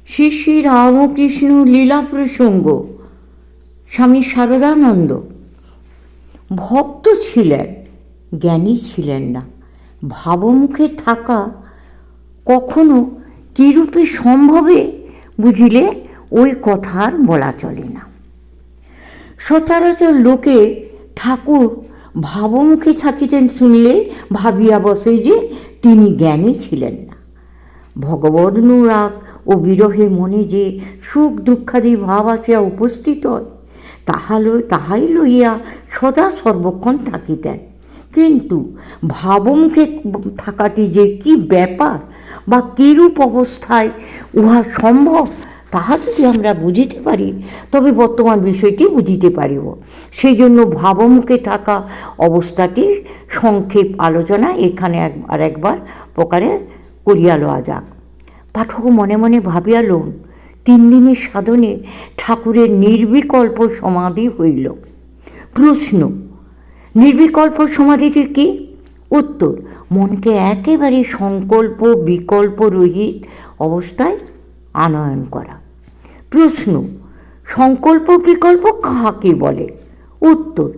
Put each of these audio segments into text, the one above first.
শ্রী শ্রী রামকৃষ্ণ লীলা প্রসঙ্গ। স্বামী শারদানন্দ ভক্ত ছিলেন, জ্ঞানী ছিলেন না। ভাবমুখে থাকা কখনো কিরূপে সম্ভবে বুঝিলে ওই কথা আর বলা চলে না। সচরাচর লোকে ঠাকুর ভাবমুখে থাকিতেন শুনলে ভাবিয়া বসে যে তিনি জ্ঞানী ছিলেন না। ভগবদনুরাগ ও বিরহে মনে যে সুখ দুঃখাদি ভাব আসিয়া উপস্থিত হয়, তাহাই লইয়া সদা সর্বক্ষণ থাকিতেন। কিন্তু ভাবমুখে থাকাটি যে কি ব্যাপার বা কিরূপ অবস্থায় উহা সম্ভব, তাহা যদি আমরা বুঝিতে পারি তবে বর্তমান বিষয়টি বুঝিতে পারিব। সেই জন্য ভাবমুখে থাকা অবস্থাটির সংক্ষেপ আলোচনা এখানে একবার প্রকারে করিয়া লওয়া যাক। পাঠক মনে মনে ভাবিয়া লন, 3 দিনের সাধনে ঠাকুরের নির্বিকল্প সমাধি হইল। প্রশ্ন, নির্বিকল্প সমাধিটি কি? উত্তর, মনকে একেবারে সংকল্প বিকল্প রহিত অবস্থায় আনয়ন করা। প্রশ্ন, সংকল্প বিকল্প কাকে বলে? উত্তর,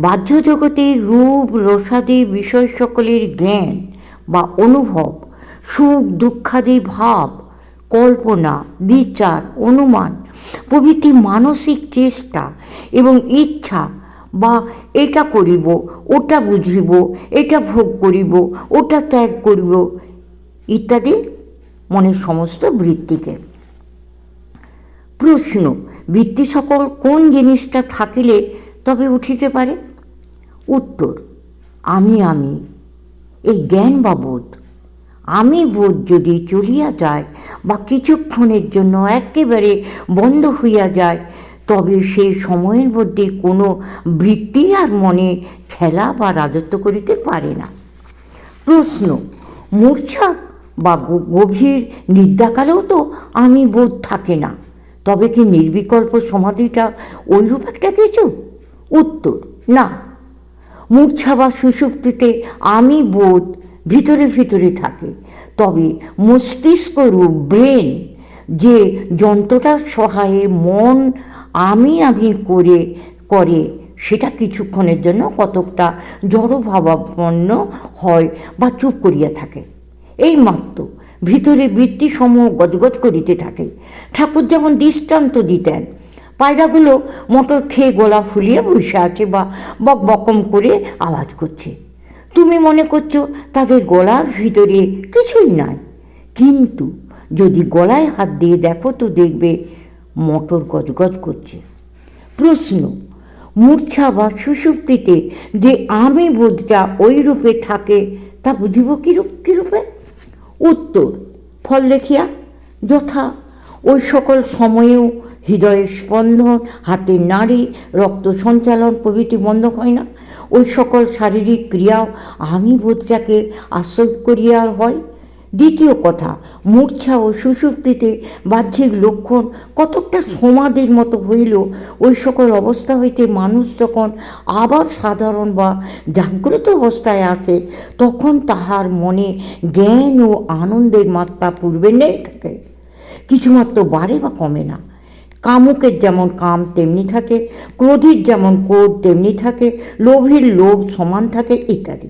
বাহ্য জগতের রূপ রসাদি বিষয় সকলের জ্ঞান বা অনুভব, সুখ দুঃখাদি ভাব, কল্পনা, বিচার, অনুমান প্রভৃতি মানসিক চেষ্টা এবং ইচ্ছা বা এটা করিব, ওটা বুঝিব, এটা ভোগ করিব, ওটা ত্যাগ করিব ইত্যাদি মনের সমস্ত বৃত্তিকে। প্রশ্ন, বৃত্তি সকল কোন জিনিসটা থাকিলে তবে উঠিতে পারে? উত্তর, আমি এই জ্ঞান বা বোধ। আমি বোধ যদি চলিয়া যায় বা কিছুক্ষণের জন্য একেবারে বন্ধ হইয়া যায়, তবে সেই সময়ের মধ্যে কোনো বৃত্তি আর মনে খেলা বা রাজত্ব করিতে পারে না। প্রশ্ন, মূর্ছা বা গভীর নিদ্রাকালেও তো আমি বোধ থাকে না, তবে কি নির্বিকল্প সমাধিটা ওইরূপ একটা কিছু? উত্তর, না। মূর্ছা বা সুষুপ্তিতে আমি বোধ ভিতরে ভিতরে থাকে, তবে মস্তিষ্ক রূপ ব্রেন যে যন্ত্রটার সহায়ে মন আমি করে সেটা কিছুক্ষণের জন্য কতকটা জড়ভাবাপন্ন হয় বা চুপ করিয়া থাকে। এই মাত্র ভিতরে বৃত্তিসমূহ গজগজ করিতে থাকে। ঠাকুর যেমন দৃষ্টান্ত দিতেন, পায়রাগুলো মোটর খেয়ে গলা ফুলিয়ে বসে আছে বা বক বকম করে আওয়াজ করছে। তুমি মনে করছো তাদের গলার ভিতরে কিছুই নাই, কিন্তু যদি গলায় হাত দিয়ে দেখো তো দেখবে মোটর গজগজ করছে। প্রশ্ন, মূর্ছা বা সুষুপ্তিতে যে আমি বোধটা ওই রূপে থাকে তা বুঝিব কিরূপে? উত্তর, ফল দেখিয়া। যথা ওই সকল সময়েও হৃদয়ের স্পন্দন, হাতের নাড়ি, রক্ত সঞ্চালন প্রভৃতি বন্ধ হয় না। ওই সকল শারীরিক ক্রিয়াও আমি বোধটাকে আশ্রয় করিয়া হয়। দ্বিতীয় কথা, মূর্ছা ও সুষুপ্তিতে বাহ্যিক লক্ষণ কতকটা সমাধির মতো হইল, ওই সকল অবস্থা হইতে মানুষ যখন আবার সাধারণ বা জাগ্রত অবস্থায় আসে, তখন তাহার মনে জ্ঞান ও আনন্দের মাত্রা পূর্বে নেই থাকে, কিছুমাত্র বাড়ে বা কমে না। কামুকের যেমন কাম তেমনি থাকে, ক্রোধীর যেমন ক্রোধ তেমনি থাকে, লোভীর লোভ সমান থাকে ইত্যাদি।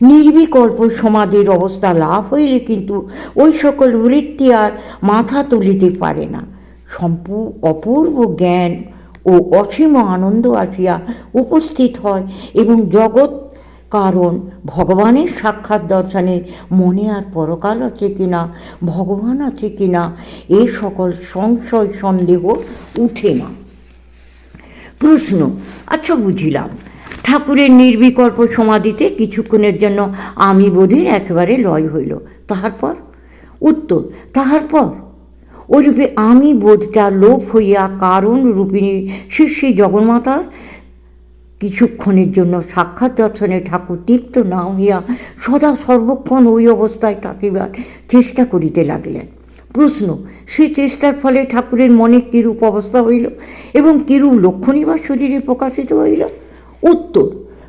নির্বিকল্প সমাধির অবস্থা লাভ হইলে কিন্তু ওই সকল বৃত্তি আর মাথা তুলিতে পারে না। অপূর্ব জ্ঞান ও অসীম আনন্দ আসিয়া উপস্থিত হয় এবং জগৎ কারণ ভগবানের সাক্ষাৎ দর্শনে মনে আর পরকাল আছে কিনা, ভগবান আছে কিনা, এ সকল সংশয় সন্দেহ উঠে না। প্রশ্ন, আচ্ছা বুঝিলাম, ঠাকুরের নির্বিকল্প সমাধিতে কিছুক্ষণের জন্য আমি বোধের একেবারে লয় হইল, তাহার পর? উত্তর, তাহার পর ওইরূপে আমি বোধটা লোপ হইয়া কারণ রূপিণী শ্রী জগন্মাতার কিছুক্ষণের জন্য সাক্ষাৎ দর্শনে ঠাকুর তৃপ্ত না হইয়া সদা সর্বক্ষণ ওই অবস্থায় থাকিবার চেষ্টা করিতে লাগলেন। প্রশ্ন, সেই চেষ্টার ফলে ঠাকুরের মনে কিরূপ অবস্থা হইল এবং কিরূপ লক্ষণই বা শরীরে প্রকাশিত হইল? উত্তর,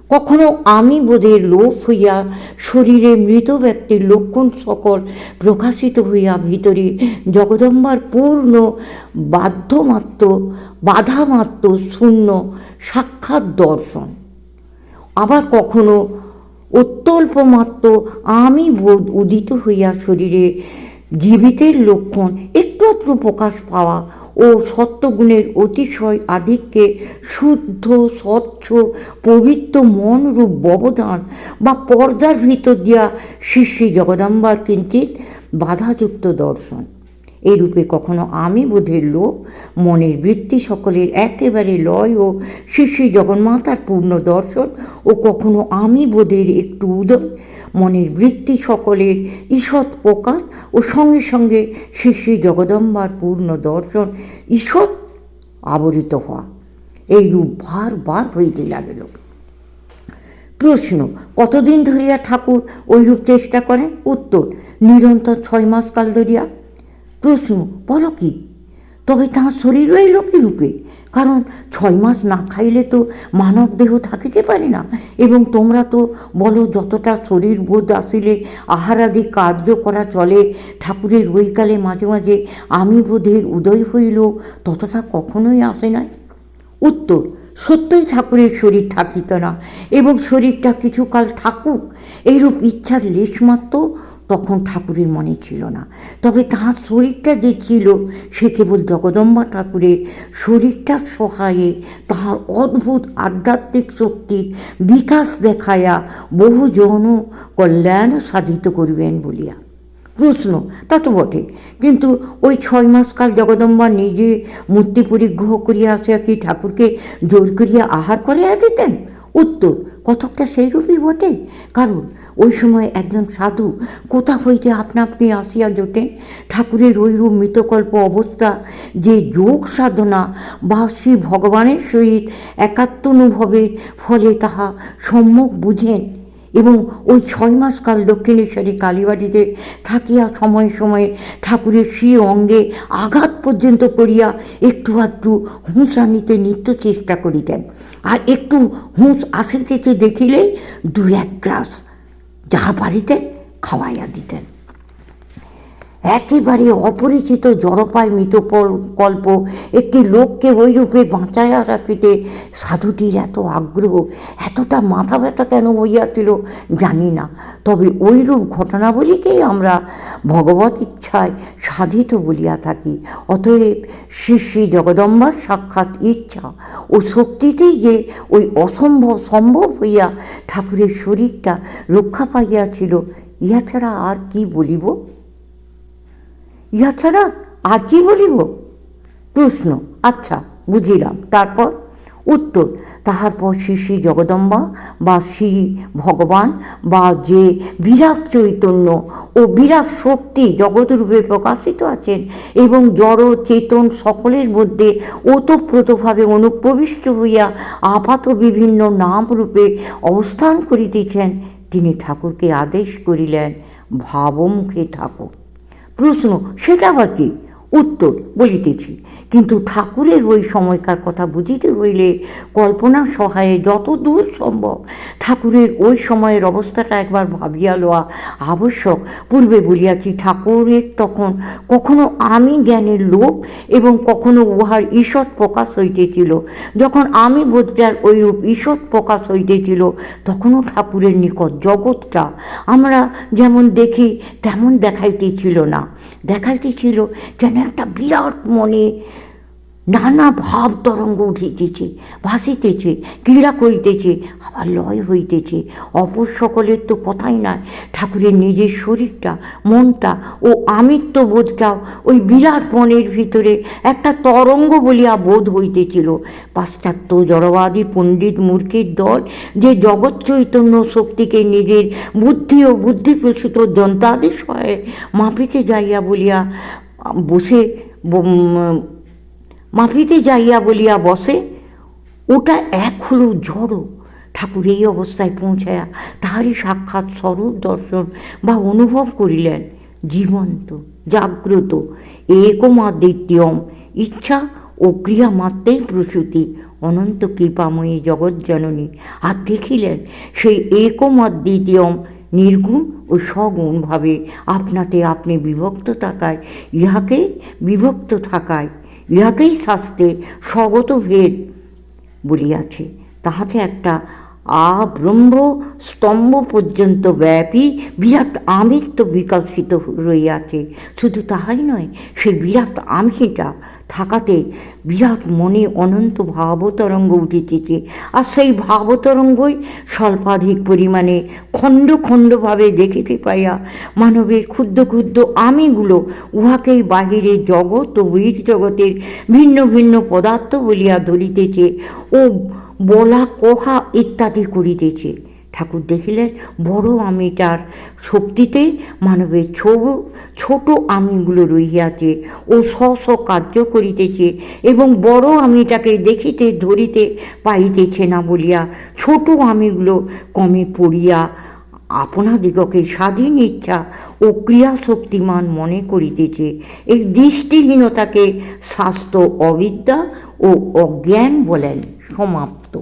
কখনো আমি বোধের লোপ হইয়া শরীরে মৃত ব্যক্তির লক্ষণ সকল প্রকাশিত হইয়া ভিতরে জগদম্বার পূর্ণ বাধামাত্র শূন্য সাক্ষাৎ দর্শন। আবার কখনো অত্যল্পমাত্র আমি বোধ উদিত হইয়া শরীরে জীবিতের লক্ষণ একটু প্রকাশ পাওয়া ও সত্যগুণের অতিশয় আধিক্যে শুদ্ধ স্বচ্ছ পবিত্র মনরূপ ব্যবধান বা পর্দার ভিতর দিয়া শ্রী জগদম্বার কিঞ্চিৎ বাধাযুক্ত দর্শন। এরূপে কখনো আমি বোধের লোক, মনের বৃত্তি সকলের একেবারে লয় ও শ্রী জগন্মাতার পূর্ণ দর্শন, ও কখনো আমি বোধের একটু উদয়, মনের বৃত্তি সকলের ঈষৎ প্রকাশ ও সঙ্গে সঙ্গে শ্রী জগদম্বার পূর্ণ দর্শন, ঈষৎ আবরিত হওয়া, এইরূপ বার হইতে লাগিল। প্রশ্ন: কতদিন ধরিয়া ঠাকুর ওইরূপ চেষ্টা করেন? উত্তর: নিরন্তর 6 মাস কাল ধরিয়া। প্রশ্ন: বলো কি? তবে তাঁর শরীর রইল কি রূপে? কারণ 6 মাস না খাইলে তো মানব দেহ থাকিতে পারে না, এবং তোমরা তো বলো যতটা শরীর বোধ আসিলে আহারাদি কার্য করা চলে, ঠাকুরের ওইকালে মাঝে মাঝে আমি বোধের উদয় হইল ততটা কখনোই আসে নাই। উত্তর: সত্যই ঠাকুরের শরীর থাকিত না, এবং শরীরটা কিছুকাল থাকুক এইরূপ ইচ্ছার লেশমাত্র তখন ঠাকুরের মনে ছিল না। তবে তাঁর শরীরটা যে ছিল সে কেবল জগদম্বা ঠাকুরের শরীরটার সহায়ে তাহার অদ্ভুত আধ্যাত্মিক শক্তির বিকাশ দেখাইয়া বহু জন কল্যাণ সাধিত করিবেন বলিয়া। প্রশ্ন: তা তো বটে, কিন্তু ওই 6 মাস কাল জগদম্বা নিজে মূর্তি পরিগ্রহ করিয়া আসিয়া কি ঠাকুরকে জোর করিয়া আহার করিয়া দিতেন? উত্তর: কতকটা সেইরূপই বটে। কারণ ওই সময় একজন সাধু কোথা হইতে আপনা আপনি আসিয়া জোটেন। ঠাকুরের ওইরূপ মৃতকল্প অবস্থা যে যোগ সাধনা বা শ্রী ভগবানের সহিত একাত্মানুভবের ফলে তাহা সম্যক বুঝেন, এবং ওই 6 মাস কাল দক্ষিণেশ্বরী কালীবাড়িতে থাকিয়া সময়ে সময়ে ঠাকুরের শ্রী অঙ্গে আঘাত পর্যন্ত করিয়া একটু আধটু হুঁশ আনিতে নিত্য চেষ্টা করিতেন, আর একটু হুঁশ আসিতেছে দেখিলেই 2-1 গ্রাস যাহা পারিতেন খাওয়াইয়া দিতেন। একেবারে অপরিচিত জড়পায় মৃতকল্প একটি লোককে ওইরূপে বাঁচাইয়া রাখিতে সাধুটির এত আগ্রহ, এতটা মাথা ব্যথা কেন হইয়াছিল জানি না। তবে ওইরূপ ঘটনাবলীকেই আমরা ভগবত ইচ্ছায় সাধিত বলিয়া থাকি। অতএব শ্রী জগদম্বার সাক্ষাৎ ইচ্ছা ও শক্তিতেই যে ওই অসম্ভব সম্ভব হইয়া ঠাকুরের শরীরটা রক্ষা পাইয়াছিল, ইহা ছাড়া আর কি বলিব? প্রশ্ন: আচ্ছা, বুঝিলাম। তারপর? উত্তর: তাহার পর শ্রী জগদম্বা বা শ্রী ভগবান বা যে বিরাট চৈতন্য ও বিরাট শক্তি জগৎরূপে প্রকাশিত আছেন এবং জড় চেতন সকলের মধ্যে ওতপ্রোতভাবে অনুপ্রবিষ্ট হইয়া আপাত বিভিন্ন নামরূপে অবস্থান করিতেছেন, তিনি ঠাকুরকে আদেশ করিলেন, ভাবমুখে থাকো। প্রশ্ন: সেটা আবার কি? উত্তর বলিতেছি। কিন্তু ঠাকুরের ওই সময়কার কথা বুঝিতে হইলে কল্পনার সহায়ে যত দূর সম্ভব ঠাকুরের ওই সময়ের অবস্থাটা একবার ভাবিয়া লওয়া আবশ্যক। পূর্বে বলিয়াছি, ঠাকুরের তখন কখনো আমি জ্ঞানের লোভ এবং কখনো উহার ঈষৎ প্রকাশ হইতেছিল। যখন আমি বোধটার ওইরূপ ঈষৎ প্রকাশ হইতেছিল, তখনও ঠাকুরের নিকট জগৎটা আমরা যেমন দেখি তেমন দেখাইতেছিল না, দেখাইতেছিল যেন একটা বিরাট মনে নানা ভাব তরঙ্গ উঠিতেছে, ভাসিতেছে, ক্রীড়া করিতেছে, আবার লয় হইতেছে। অপর সকলের তো কথাই নয়, ঠাকুরের নিজের শরীরটা, মনটা ও আমিত্ব বোধটাও ওই বিরাট মনের ভিতরে একটা তরঙ্গ বলিয়া বোধ হইতেছিল। পাশ্চাত্য জড়বাদী পণ্ডিত মূর্খের দল যে জগৎ চৈতন্য শক্তিকে নিজের বুদ্ধি ও বুদ্ধিপ্রসূত যন্ত্রাদি সহায়ে মাপিতে যাইয়া বলিয়া বসে, ওটা এক হলো জড়। ঠাকুর এই অবস্থায় পৌঁছায়া তাহারই সাক্ষাৎ স্বরূপ দর্শন বা অনুভব করিলেন। জীবন্ত জাগ্রত একমাদ্বিতীয়ম, ইচ্ছা ও ক্রিয়া মাত্রেই প্রসূতি, অনন্ত কৃপাময়ী জগজ্জননী। আর দেখিলেন সেই একমদ্বিতীয়ম নির্গুণ ও সগুণভাবে আপনাতে আপনি বিভক্ত থাকায় ইহাকেই শাস্ত্রে স্বগত ভেদ বলিয়াছে। তাহাতে একটা ব্রহ্ম স্তম্ভ পর্যন্ত ব্যাপী বিরাট আমিত্ব বিকশিত রইয়াছে। শুধু তাহাই নয়, সেই বিরাট আমিটা থাকাতে বিরাট মনে অনন্ত ভাবতরঙ্গ উঠিতেছে। আর সেই ভাবতরঙ্গই স্বল্পাধিক পরিমাণে খণ্ড খণ্ডভাবে দেখিতে পাইয়া মানবের ক্ষুদ্র ক্ষুদ্র আমিগুলো উহাকেই বাহিরে জগৎ ও বহির্জগতের ভিন্ন ভিন্ন পদার্থ বলিয়া ধরিতেছে ও বলা কহা ইত্যাদি করিতেছে। ঠাকুর দেখিলেন বড় আমিটার শক্তিতে মানবের ছোট আমিগুলো রহিয়াছে ও স্ব কার্য করিতেছে, এবং বড় আমিটাকে দেখিতে ধরিতে পাইতেছে না বলিয়া ছোট আমিগুলো কমে পড়িয়া আপনাদিগকে স্বাধীন ইচ্ছা ও ক্রিয়াশক্তিমান মনে করিতেছে। এই দৃষ্টিহীনতাকে শাস্ত্র অবিদ্যা ও অজ্ঞান বলেন। সমাপ্ত।